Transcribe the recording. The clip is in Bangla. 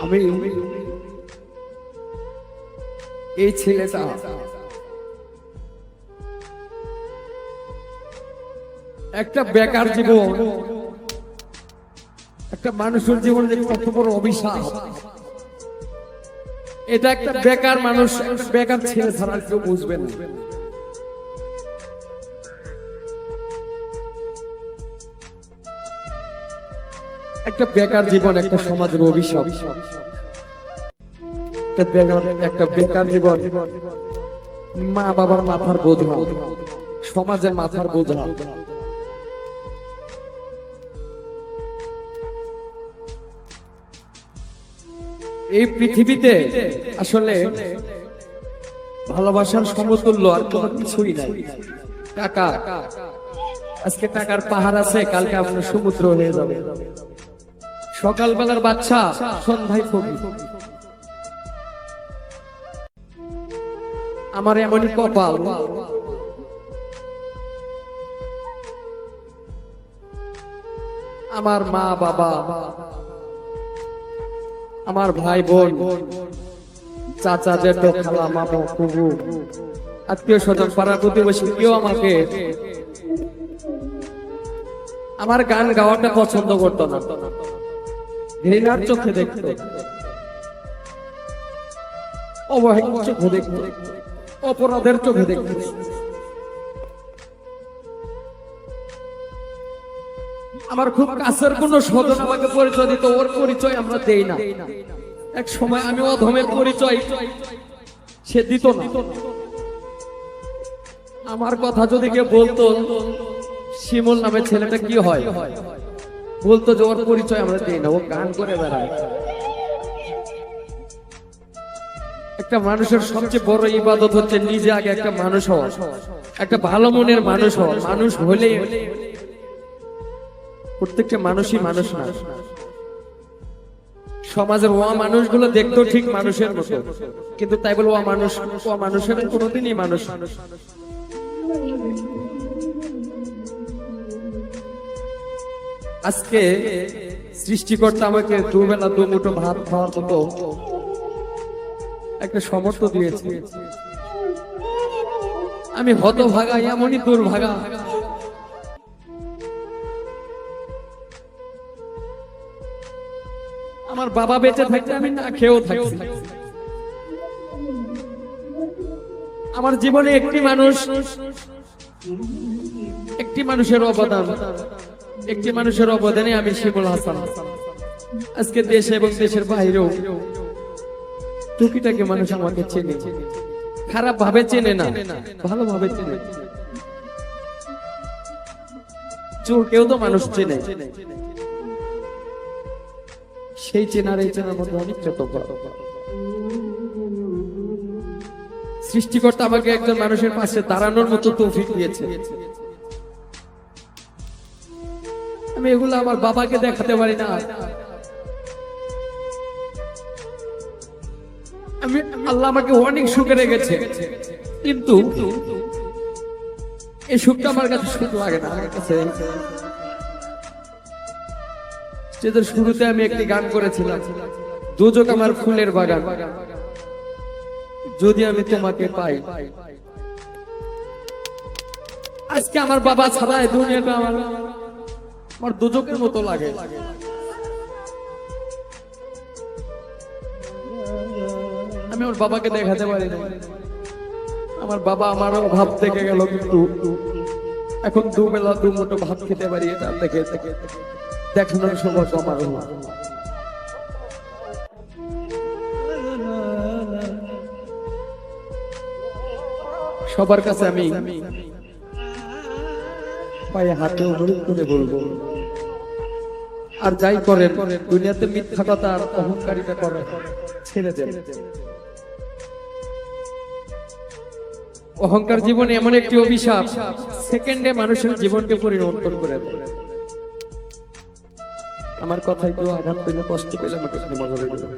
আমি এই ছেলেটা একটা বেকার জীবন, একটা মানুষের জীবন যে কত বড় অভিশাপ। এটা একটা বেকার মানুষ, বেকার ছেলে ছাড়া কেউ বুঝবে না। একটা বেকার জীবন একটা সমাজের অভিশাপ। একটা বেকার জীবন মা বাবার মাথার বোঝা, সমাজের মাথার বোঝা। এই পৃথিবীতে আসলে ভালোবাসার সমতুল্য আর কোনো কিছুই নাই। টাকা, আজকে টাকার পাহাড় আছে, কালকে আপনার সমুদ্র হয়ে যাবে। সকালবেলার বাচ্চা সন্ধ্যায় ফকির। আমার এমনই কপাল, আমার মা বাবা, আমার ভাই বোন, চাচা জেঠু খালা মামা ফুফু, আত্মীয় স্বজন পাড়া প্রতিবেশী কেউ আমাকে আমার গান গাওয়াটা পছন্দ করতো না। ঘৃণার চোখে দেখতো, অবহেলার চোখে দেখতো, অপরাধের চোখে দেখতো। আমার খুব কাছের কোন স্বজন আমাকে পরিচয় দিত, ওর পরিচয় আমরা দেই না। এক সময় আমি অধমের পরিচয় সে দিত না। আমার কথা যদি কেউ বলতো শিমুল নামে ছেলেটা কি হয়, বলতো যে ওর পরিচয় আমরা দেই না, ও গান করে বেড়ায়। একটা মানুষের সবচেয়ে বড় ইবাদত হচ্ছে নিজে আগে একটা মানুষ হওয়া, একটা ভালো মনের মানুষ হওয়া। মানুষ হলে প্রত্যেকটা মানুষই মানুষ না। সমাজের ওয়া মানুষগুলো দেখতো ঠিক মানুষের মতো, কিন্তু তাই বলে ওয়া মানুষের কোনোদিনই মানুষ। আজকে সৃষ্টিকর্তা আমাকে দুবেলা দুমুঠো ভাত খাওয়ার মতো একটা সমর্থ দিয়েছে। আমি হতভাগা, এমনই দুর্ভাগা। আমার বাবা বেঁচে থাকতে আমি না খেয়েও থাকছি। আমার জীবনে একটি মানুষের অবদান, একটি মানুষের অবদানে আমি শিমুল হাসান আজকে দেশে এবং দেশের বাইরেও টুকিটাকি মানুষ আমাকে চেনে। খারাপ ভাবে চেনে না, ভালোভাবে চেনে। চোরকেও তো মানুষ চেনে। সেই চেনার এই চেনার মধ্যে অনেক পার্থক্য। সৃষ্টিকর্তা আমাকে একজন মানুষের পাশে দাঁড়ানোর মতো তৌফিক দিয়েছে। আমি এগুলো আমার বাবাকে দেখাতে পারি না। আল্লাহ আমাকে অনেক সুখে রেখেছে, কিন্তু এই সুখটা আমার কাছে সুখ লাগে না। আমার কাছে স্টেজের শুরুতে আমি একটি গান করেছিলাম, দুজক আমার ফুলের বাগান, যদি আমি তোমাকে পাই। আজকে আমার বাবা ছাড়া এই দুনিয়াটা আমার দুজকের মতো লাগে। আমি আমার বাবাকে দেখাতে পারি না। আমার বাবা আমারও ভাব দেখে গেল, কিন্তু এখন দুবেলা দুমুঠো ভাত খেতে পারি, এটা দেখে দেখানোর সৌভাগ্য আমার হলো। সবার কাছে আমি পায়ে হাতে অনুরোধ করে বলবো, আর যাই করেন দুনিয়াতে মিথ্যা কথা আর অহংকারিতা করে ছেড়ে দেন। অহংকার জীবনে এমন একটি অভিশাপ, সেকেন্ডে মানুষের জীবনকে পরিবর্তন করে দেয়। আমার কথায় কেউ আঘাত পেলে, কষ্ট পেলে আমাকে ক্ষমা করে দেবেন।